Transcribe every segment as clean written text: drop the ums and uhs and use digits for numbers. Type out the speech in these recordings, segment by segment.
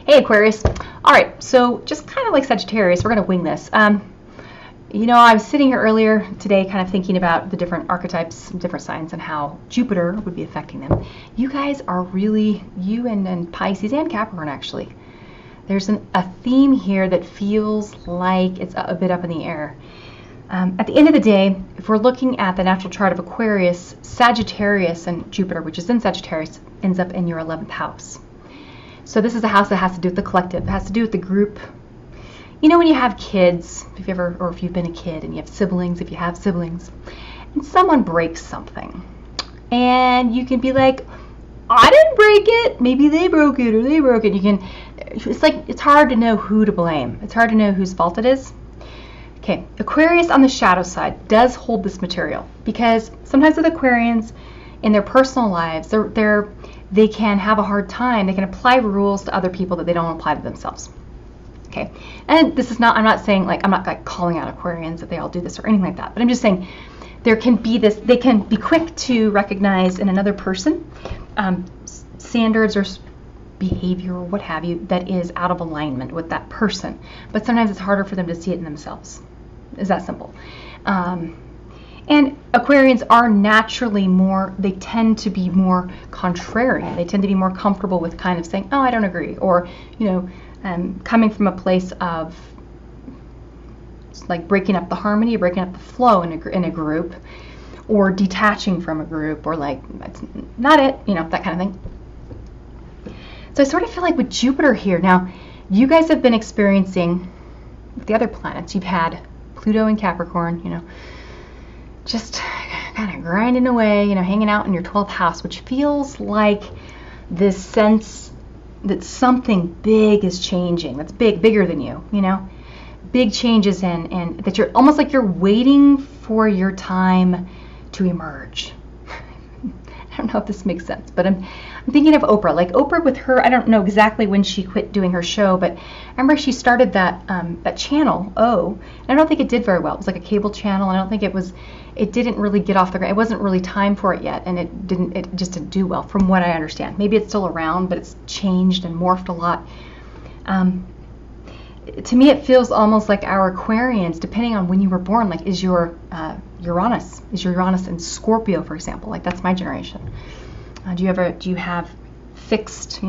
Hey Aquarius. All right, so just kind of like Sagittarius, we're going to wing this. I was sitting here earlier today kind of thinking about the different archetypes, different signs, and how Jupiter would be affecting them. You guys are really, you and Pisces and Capricorn actually. There's a theme here that feels like it's a bit up in the air. At the end of the day, if we're looking at the natural chart of Aquarius, Sagittarius and Jupiter, which is in Sagittarius, ends up in your 11th house. So this is a house that has to do with the collective. It has to do with the group. You know when you have kids, if you've been a kid and you have siblings, if you have siblings, and someone breaks something, and you can be like, I didn't break it. Maybe they broke it or they broke it. It's hard to know who to blame. It's hard to know whose fault it is. Okay, Aquarius on the shadow side does hold this material because sometimes with Aquarians in their personal lives, they can have a hard time. They can apply rules to other people that they don't apply to themselves. Okay, and this is not, I'm not saying I'm not calling out Aquarians that they all do this or anything like that, but I'm just saying there can be this, they can be quick to recognize in another person standards or behavior or what have you that is out of alignment with that person, but sometimes it's harder for them to see it in themselves. Is that simple? And Aquarians are naturally they tend to be more contrarian. They tend to be more comfortable with kind of saying, oh, I don't agree. Or, coming from a place of like breaking up the harmony, breaking up the flow in a group, or detaching from a group, or like, that's not it, that kind of thing. So I sort of feel like with Jupiter here, now, you guys have been experiencing with the other planets. You've had Pluto in Capricorn, just kind of grinding away, hanging out in your 12th house, which feels like this sense that something big is changing, that's bigger than you, big changes and that you're almost like you're waiting for your time to emerge. I don't know if this makes sense, but I'm thinking of Oprah. Like Oprah with her, I don't know exactly when she quit doing her show, but I remember she started that channel, and I don't think it did very well. It was like a cable channel, and I don't think it didn't really get off the ground. It wasn't really time for it yet, and it just didn't do well from what I understand. Maybe it's still around, but it's changed and morphed a lot. To me, it feels almost like our Aquarians, depending on when you were born, like is your Uranus in Scorpio, for example? Like that's my generation. Do you have fixed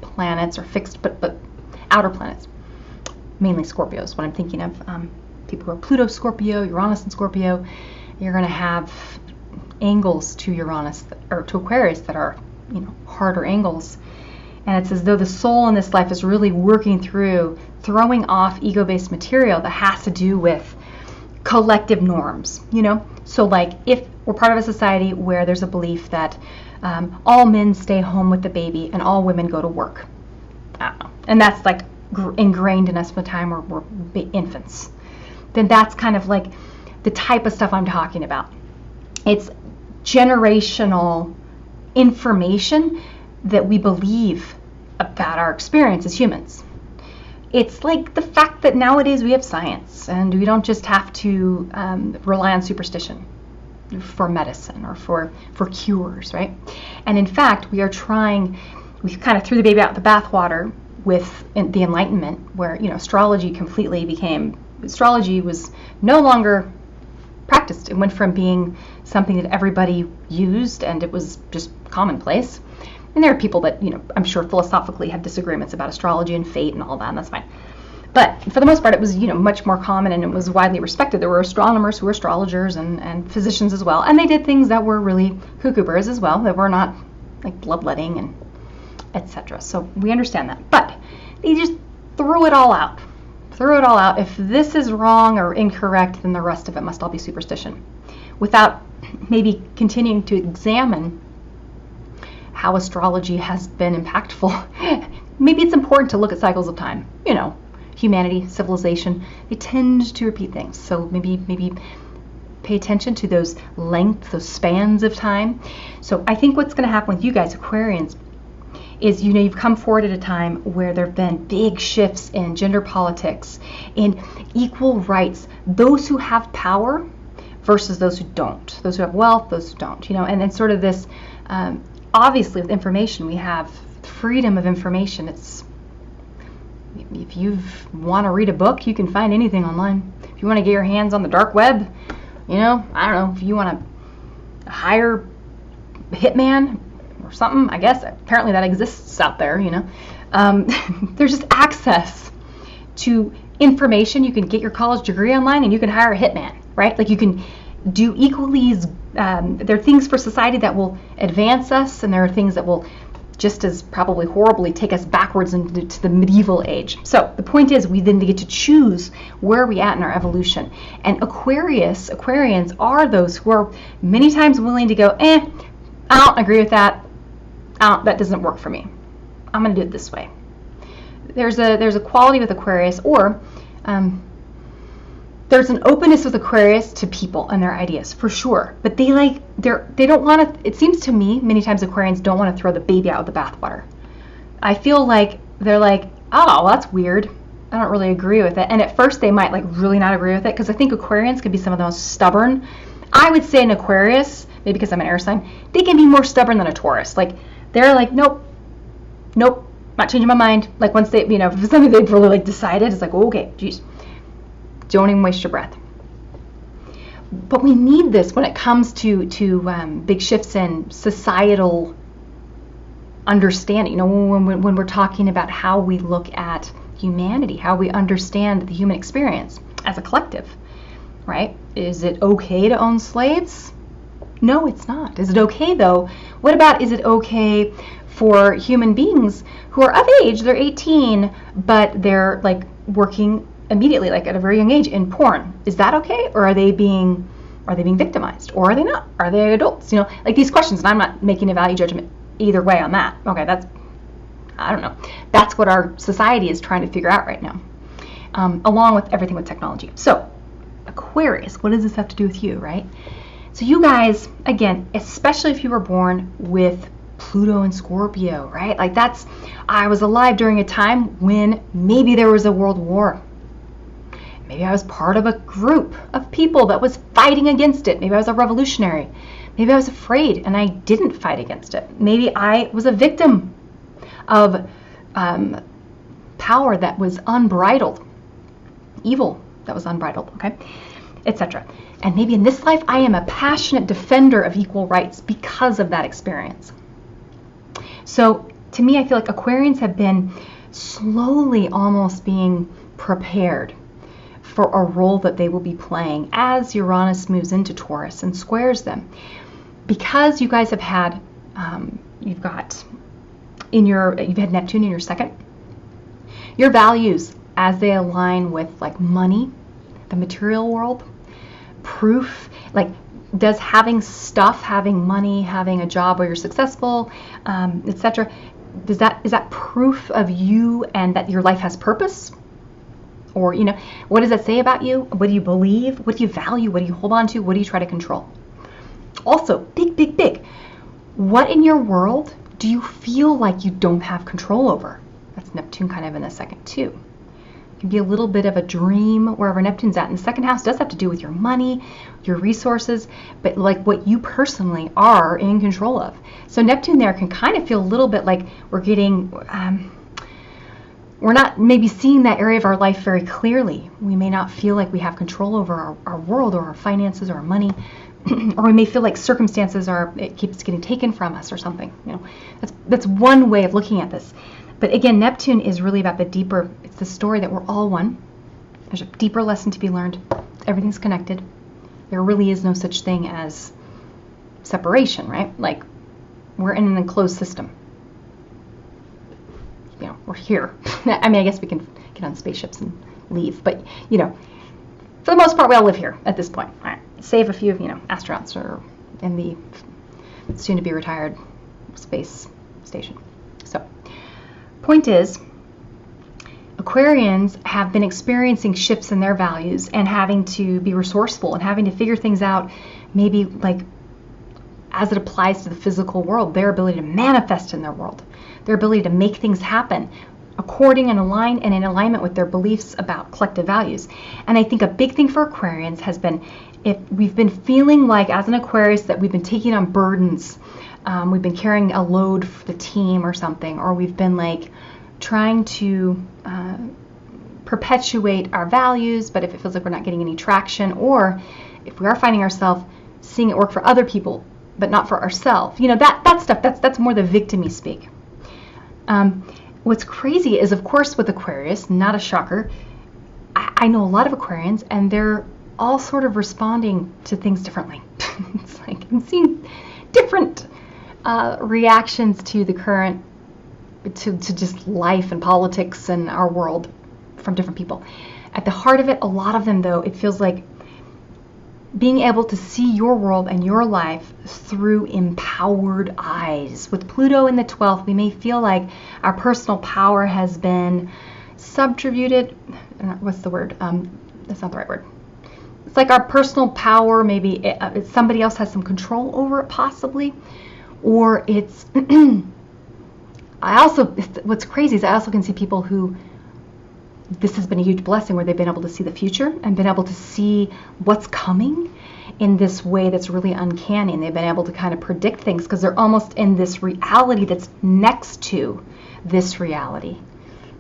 planets or fixed but outer planets? Mainly Scorpio is what I'm thinking of. People who are Pluto Scorpio, Uranus and Scorpio, you're going to have angles to Uranus or to Aquarius that are harder angles. And it's as though the soul in this life is really working through throwing off ego-based material that has to do with collective norms, So like if we're part of a society where there's a belief that all men stay home with the baby and all women go to work. I don't know. And that's like ingrained in us from the time we're infants. Then that's kind of like the type of stuff I'm talking about. It's generational information that we believe about our experience as humans. It's like the fact that nowadays we have science and we don't just have to rely on superstition for medicine or for cures, right? And in fact, we kind of threw the baby out with the bathwater with the Enlightenment, where astrology was no longer practiced. It went from being something that everybody used and it was just commonplace. And there are people that, I'm sure philosophically have disagreements about astrology and fate and all that, and that's fine. But for the most part, it was, much more common and it was widely respected. There were astronomers who were astrologers and physicians as well. And they did things that were really cuckoo birds as well, that were not like bloodletting and etc. So we understand that. But they just threw it all out. If this is wrong or incorrect, then the rest of it must all be superstition. Without maybe continuing to examine how astrology has been impactful. Maybe it's important to look at cycles of time. Humanity, civilization, they tend to repeat things. So maybe pay attention to those lengths, those spans of time. So I think what's going to happen with you guys, Aquarians, is you've come forward at a time where there have been big shifts in gender politics, in equal rights, those who have power versus those who don't, those who have wealth, those who don't, and then sort of this, obviously with information, we have freedom of information. if you want to read a book, you can find anything online. If you want to get your hands on the dark web, I don't know, if you want to hire a hitman or something, I guess apparently that exists out there, there's just access to information. You can get your college degree online and you can hire a hitman, right? Like you can do equally there are things for society that will advance us, and there are things that will just as probably horribly take us backwards into the medieval age. So the point is, we then get to choose where we at in our evolution. And Aquarians are those who are many times willing to go, I don't agree with that. That doesn't work for me. I'm going to do it this way. There's a quality with Aquarius, or there's an openness with Aquarius to people and their ideas, for sure. But they don't want to, it seems to me, many times Aquarians don't want to throw the baby out with the bathwater. I feel like they're like, oh, well, that's weird. I don't really agree with it. And at first they might really not agree with it, because I think Aquarians can be some of the most stubborn. I would say an Aquarius, maybe because I'm an air sign, they can be more stubborn than a Taurus. They're like, nope, not changing my mind. Once they, if it's something they've really decided, it's like, oh, okay, geez. Don't even waste your breath. But we need this when it comes to big shifts in societal understanding. When we're talking about how we look at humanity, how we understand the human experience as a collective, right? Is it okay to own slaves? No, it's not. Is it okay though? What about, is it okay for human beings who are of age, they're 18, but they're working immediately, at a very young age, in porn? Is that okay? Or are they being victimized? Or are they not? Are they adults? These questions, and I'm not making a value judgment either way on that. Okay, I don't know. That's what our society is trying to figure out right now, along with everything with technology. So, Aquarius, what does this have to do with you, right? So you guys, again, especially if you were born with Pluto and Scorpio, right? I was alive during a time when maybe there was a world war. Maybe I was part of a group of people that was fighting against it. Maybe I was a revolutionary. Maybe I was afraid and I didn't fight against it. Maybe I was a victim of power that was unbridled, evil that was unbridled, okay, etc. And maybe in this life I am a passionate defender of equal rights because of that experience. So to me, I feel like Aquarians have been slowly almost being prepared for a role that they will be playing as Uranus moves into Taurus and squares them. Because you guys have had, you've had Neptune in your second. Your values, as they align with money, the material world, proof, does having stuff, having money, having a job where you're successful, etc. Is that proof of you and that your life has purpose? Or, what does that say about you? What do you believe? What do you value? What do you hold on to? What do you try to control? Also, big. What in your world do you feel like you don't have control over? That's Neptune kind of in the second too. It can be a little bit of a dream wherever Neptune's at. And the second house does have to do with your money, your resources, but what you personally are in control of. So Neptune there can kind of feel a little bit like we're getting... we're not maybe seeing that area of our life very clearly. We may not feel like we have control over our world or our finances or our money, or we may feel like circumstances it keeps getting taken from us or something. That's one way of looking at this. But again, Neptune is really about it's the story that we're all one. There's a deeper lesson to be learned. Everything's connected. There really is no such thing as separation, right? We're in an enclosed system. We're here. I guess we can get on spaceships and leave, but for the most part, we all live here at this point. All right. Save a few of astronauts or in the soon-to-be retired space station. So, point is, Aquarians have been experiencing shifts in their values and having to be resourceful and having to figure things out, maybe as it applies to the physical world, their ability to manifest in their world, their ability to make things happen according and in alignment with their beliefs about collective values. And I think a big thing for Aquarians has been, if we've been feeling like as an Aquarius that we've been taking on burdens, we've been carrying a load for the team or something, or we've been trying to perpetuate our values, but if it feels like we're not getting any traction, or if we are finding ourselves seeing it work for other people, but not for ourselves, that stuff, that's more the victim-y speak. What's crazy is, of course, with Aquarius, not a shocker, I know a lot of Aquarians, and they're all sort of responding to things differently. It's like I'm seeing different reactions to the current, to just life and politics and our world from different people. At the heart of it, a lot of them, though, it feels like being able to see your world and your life through empowered eyes. With Pluto in the 12th, we may feel like our personal power has been subjugated. What's the word? That's not the right word. It's like our personal power, maybe somebody else has some control over it, possibly. Or it's, what's crazy is I also can see people who, this has been a huge blessing where they've been able to see the future and been able to see what's coming in this way that's really uncanny. And they've been able to kind of predict things because they're almost in this reality that's next to this reality,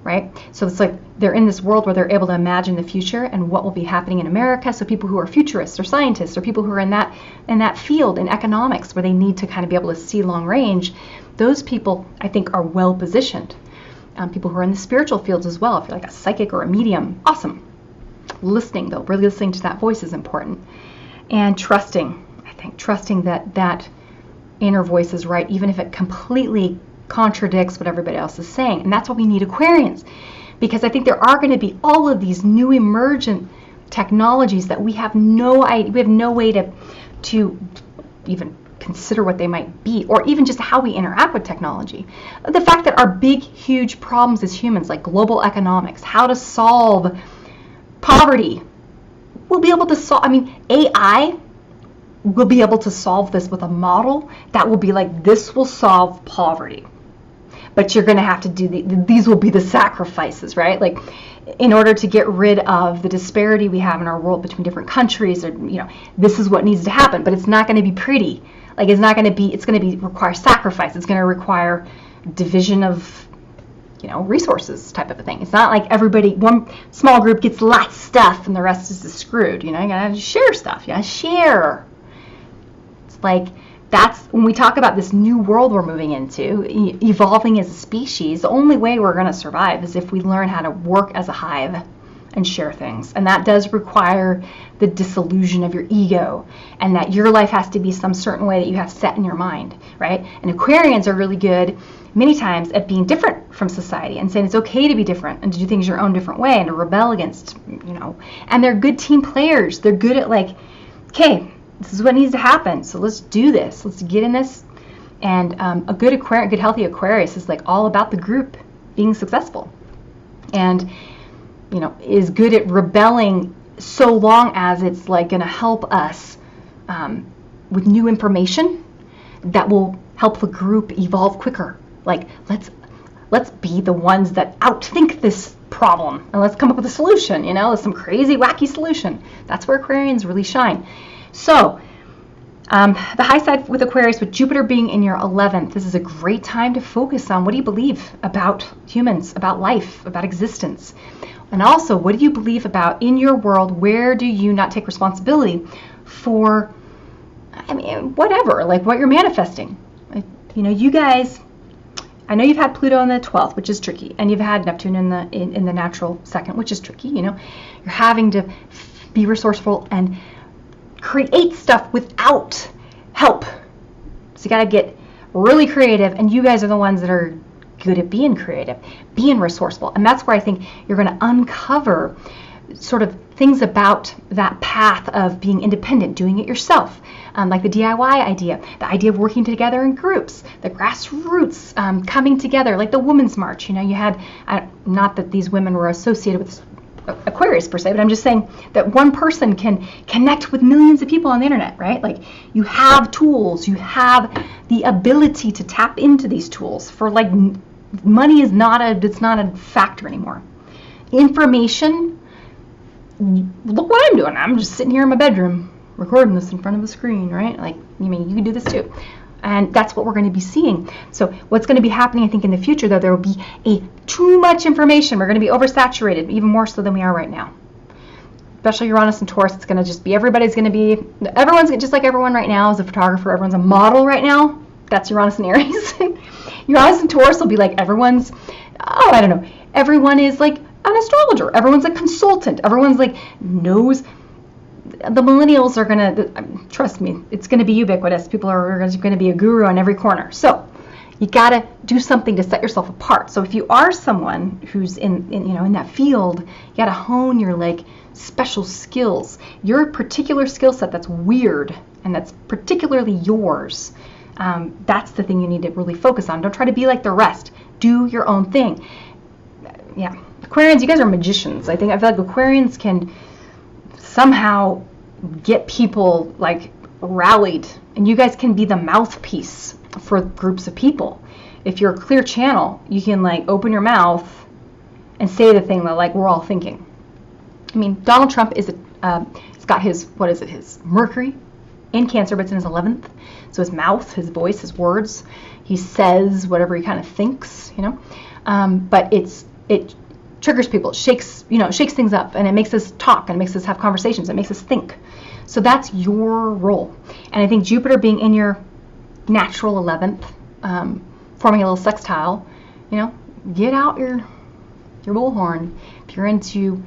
right? So it's like they're in this world where they're able to imagine the future and what will be happening in America. So people who are futurists or scientists or people who are in that field in economics where they need to kind of be able to see long range, those people I think are well positioned. People who are in the spiritual fields as well, if you're like a psychic or a medium, awesome. Listening though, really listening to that voice is important. And trusting, I think, trusting that inner voice is right, even if it completely contradicts what everybody else is saying. And that's why we need Aquarians, because I think there are going to be all of these new emergent technologies that we have no idea, we have no way to even consider what they might be, or even just how we interact with technology. The fact that our big, huge problems as humans, like global economics, how to solve poverty, we'll be able to solve. I mean, AI will be able to solve this with a model that will be like, this will solve poverty. But you're going to have to do these will be the sacrifices, right? Like, in order to get rid of the disparity we have in our world between different countries, or this is what needs to happen. But it's not going to be pretty. Like, it's going to require sacrifice. It's going to require division of, resources type of a thing. It's not like one small group gets lots of stuff and the rest is just screwed. You gotta share stuff. You gotta share. It's like, that's when we talk about this new world we're moving into, evolving as a species. The only way we're going to survive is if we learn how to work as a hive and share things. And that does require the dissolution of your ego, and that your life has to be some certain way that you have set in your mind, right? And Aquarians are really good many times at being different from society and saying it's okay to be different and to do things your own different way and to rebel against, and they're good team players. They're good at like, okay, this is what needs to happen, so let's do this. Let's get in this. And a good healthy Aquarius is like all about the group being successful, and is good at rebelling so long as it's like going to help us with new information that will help the group evolve quicker. Like, let's be the ones that outthink this problem and let's come up with a solution. Some crazy wacky solution. That's where Aquarians really shine. So, the high side with Aquarius, with Jupiter being in your 11th, this is a great time to focus on what do you believe about humans, about life, about existence. And also, what do you believe about in your world? Where do you not take responsibility for, whatever, like what you're manifesting? You guys, I know you've had Pluto in the 12th, which is tricky, and you've had Neptune in the natural second, which is tricky. You're having to be resourceful and create stuff without help. So you got to get really creative, and you guys are the ones that are good at being creative, being resourceful. And that's where I think you're going to uncover sort of things about that path of being independent, doing it yourself, like the DIY idea, the idea of working together in groups, the grassroots coming together, like the Women's March. You had, not that these women were associated with Aquarius per se, but I'm just saying that one person can connect with millions of people on the internet, right? Like, you have tools, you have the ability to tap into these tools for, like, money is not a factor anymore. Information, look what I'm doing. I'm just sitting here in my bedroom recording this in front of a screen, right? Like, you can do this too. And that's what we're going to be seeing. So what's going to be happening, I think, in the future, though, there will be too much information. We're going to be oversaturated, even more so than we are right now. Especially Uranus and Taurus, it's going to just be, everyone's just like everyone right now is a photographer. Everyone's a model right now. That's Uranus and Aries. Uranus and Taurus will be like everyone is like an astrologer. Everyone's a consultant. Everyone's like knows. The millennials are going to, trust me, it's going to be ubiquitous. People are going to be a guru on every corner. So you got to do something to set yourself apart. So if you are someone who's in that field, you got to hone your like special skills, your particular skill set that's weird and that's particularly yours. That's the thing you need to really focus on. Don't try to be like the rest. Do your own thing. Yeah, Aquarians, you guys are magicians. I feel like Aquarians can somehow get people like rallied, and you guys can be the mouthpiece for groups of people. If you're a clear channel, you can like open your mouth and say the thing that like we're all thinking. I mean, Donald Trump he's got his Mercury in Cancer, but it's in his 11th. So his mouth, his voice, his words, he says whatever he kind of thinks, but it triggers people, it shakes things up, and it makes us talk, and it makes us have conversations, it makes us think. So that's your role. And I think Jupiter being in your natural 11th, forming a little sextile, get out your bullhorn. If you're into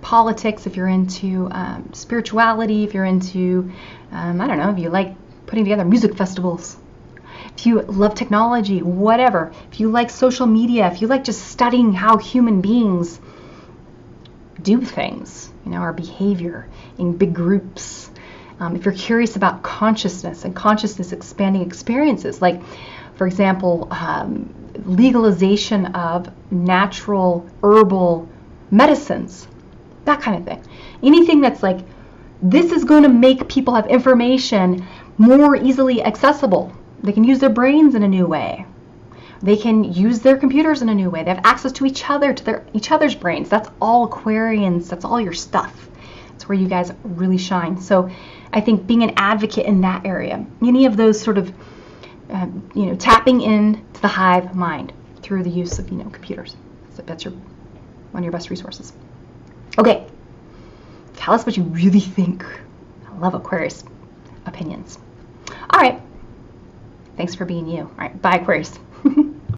politics, if you're into spirituality, if you're into, if you like putting together music festivals, if you love technology, whatever, if you like social media, if you like just studying how human beings do things, our behavior in big groups, if you're curious about consciousness and consciousness expanding experiences, like, for example, legalization of natural herbal medicines, that kind of thing. Anything that's like, this is going to make people have information more easily accessible. They can use their brains in a new way. They can use their computers in a new way. They have access to each other's brains. That's all Aquarians. That's all your stuff. That's where you guys really shine. So I think being an advocate in that area, any of those sort of, tapping into the hive mind through the use of, computers. So that's one of your best resources. Okay. Tell us what you really think. I love Aquarius opinions. All right. Thanks for being you. All right. Bye, Aquarius.